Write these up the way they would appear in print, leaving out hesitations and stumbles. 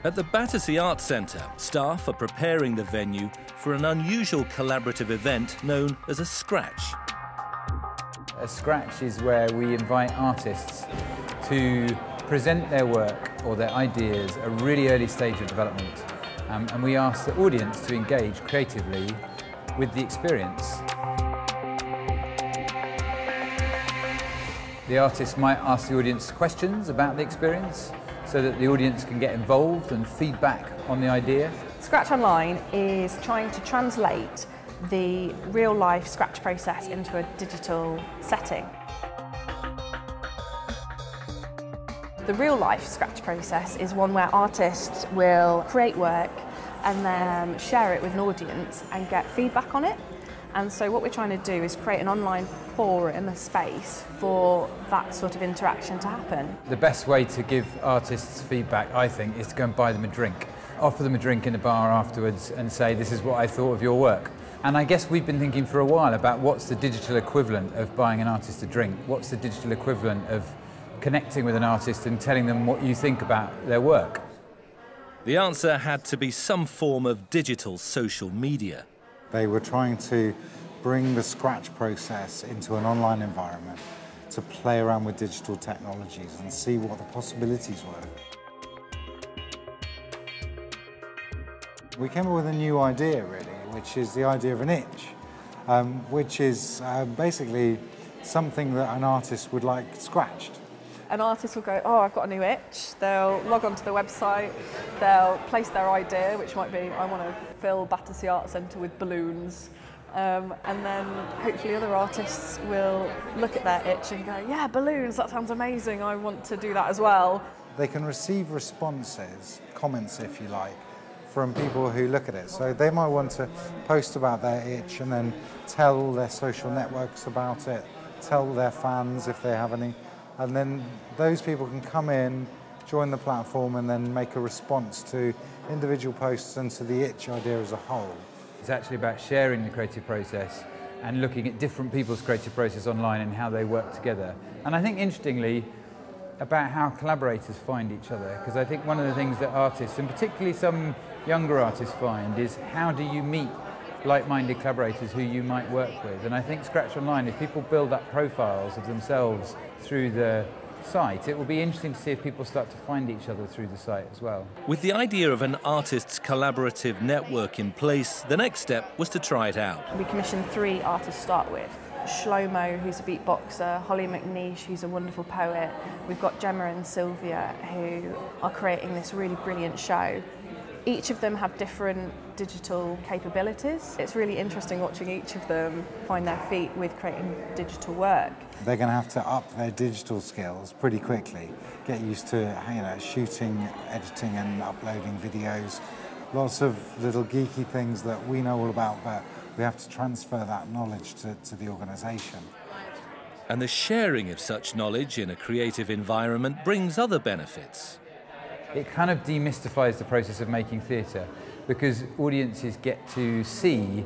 At the Battersea Arts Centre, staff are preparing the venue for an unusual collaborative event known as a Scratch. A Scratch is where we invite artists to present their work or their ideas at a really early stage of development. And we ask the audience to engage creatively with the experience. The artist might ask the audience questions about the experience so that the audience can get involved and feedback on the idea. Scratch Online is trying to translate the real-life Scratch process into a digital setting. The real-life Scratch process is one where artists will create work and then share it with an audience and get feedback on it. And so what we're trying to do is create an online forum, a space for that sort of interaction to happen. The best way to give artists feedback, I think, is to go and buy them a drink. Offer them a drink in a bar afterwards and say, this is what I thought of your work. And I guess we've been thinking for a while about what's the digital equivalent of buying an artist a drink? What's the digital equivalent of connecting with an artist and telling them what you think about their work? The answer had to be some form of digital social media. They were trying to bring the Scratch process into an online environment to play around with digital technologies and see what the possibilities were. We came up with a new idea, really, which is the idea of an itch, which is basically something that an artist would like scratched. An artist will go, oh, I've got a new itch. They'll log onto the website, they'll place their idea, which might be, I want to fill Battersea Arts Centre with balloons. And then hopefully other artists will look at their itch and go, yeah, balloons, that sounds amazing, I want to do that as well. They can receive responses, comments if you like, from people who look at it. So they might want to post about their itch and then tell their social networks about it, tell their fans if they have any. And then those people can come in, join the platform and then make a response to individual posts and to the itch idea as a whole. It's actually about sharing the creative process and looking at different people's creative process online and how they work together. And I think interestingly about how collaborators find each other, because I think one of the things that artists, and particularly some younger artists, find is how do you meet like-minded collaborators who you might work with. And I think Scratch Online, if people build up profiles of themselves through the site, it will be interesting to see if people start to find each other through the site as well. With the idea of an artists' collaborative network in place, the next step was to try it out. We commissioned 3 artists to start with. Shlomo, who's a beatboxer, Holly McNeish, who's a wonderful poet. We've got Gemma and Sylvia, who are creating this really brilliant show. Each of them have different digital capabilities. It's really interesting watching each of them find their feet with creating digital work. They're going to have to up their digital skills pretty quickly, get used to shooting, editing and uploading videos. Lots of little geeky things that we know all about, but we have to transfer that knowledge to the organisation. And the sharing of such knowledge in a creative environment brings other benefits. It kind of demystifies the process of making theatre because audiences get to see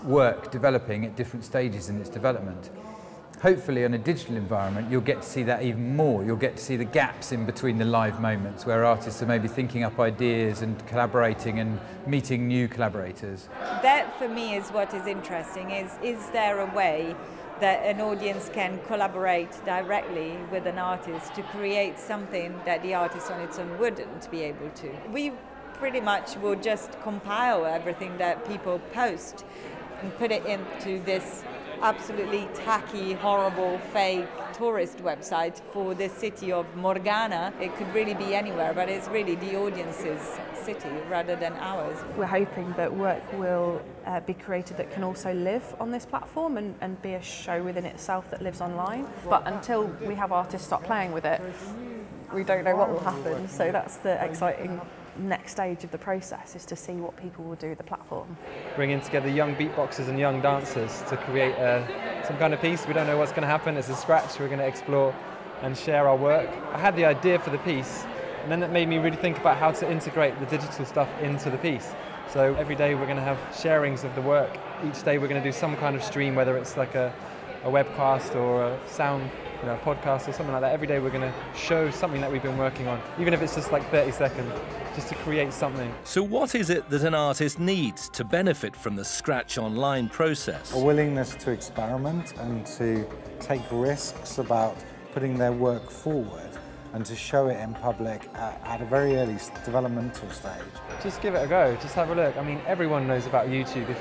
work developing at different stages in its development. Hopefully in a digital environment you'll get to see that even more. You'll get to see the gaps in between the live moments where artists are maybe thinking up ideas and collaborating and meeting new collaborators. That for me is what is interesting, is there a way that an audience can collaborate directly with an artist to create something that the artist on its own wouldn't be able to. We pretty much will just compile everything that people post and put it into this absolutely tacky, horrible, fake tourist website for the city of Morgana. It could really be anywhere, but it's really the audience's city rather than ours. We're hoping that work will be created that can also live on this platform and be a show within itself that lives online. But until we have artists start playing with it, we don't know what will happen. So that's the exciting next stage of the process, is to see what people will do with the platform. Bringing together young beatboxers and young dancers to create some kind of piece. We don't know what's going to happen. It's a Scratch. We're going to explore and share our work. I had the idea for the piece, and then that made me really think about how to integrate the digital stuff into the piece. So every day we're going to have sharings of the work. Each day we're going to do some kind of stream, whether it's like a webcast or a sound a podcast or something like that. Every day we're going to show something that we've been working on, even if it's just like 30 seconds, just to create something. So what is it that an artist needs to benefit from the Scratch Online process? A willingness to experiment and to take risks about putting their work forward and to show it in public at a very early developmental stage. Just give it a go, just have a look. I mean, everyone knows about YouTube.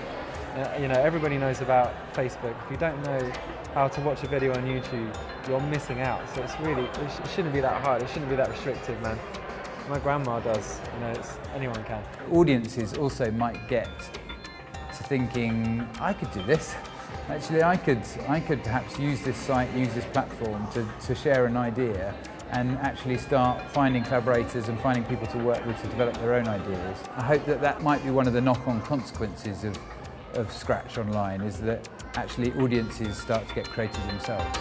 Everybody knows about Facebook. If you don't know how to watch a video on YouTube, you're missing out. So it shouldn't be that hard. It shouldn't be that restrictive, man. My grandma does. Anyone can. Audiences also might get to thinking, I could do this. Actually, I could perhaps use this site, use this platform to share an idea and actually start finding collaborators and finding people to work with to develop their own ideas. I hope that might be one of the knock-on consequences of Scratch Online, is that actually audiences start to get creative themselves.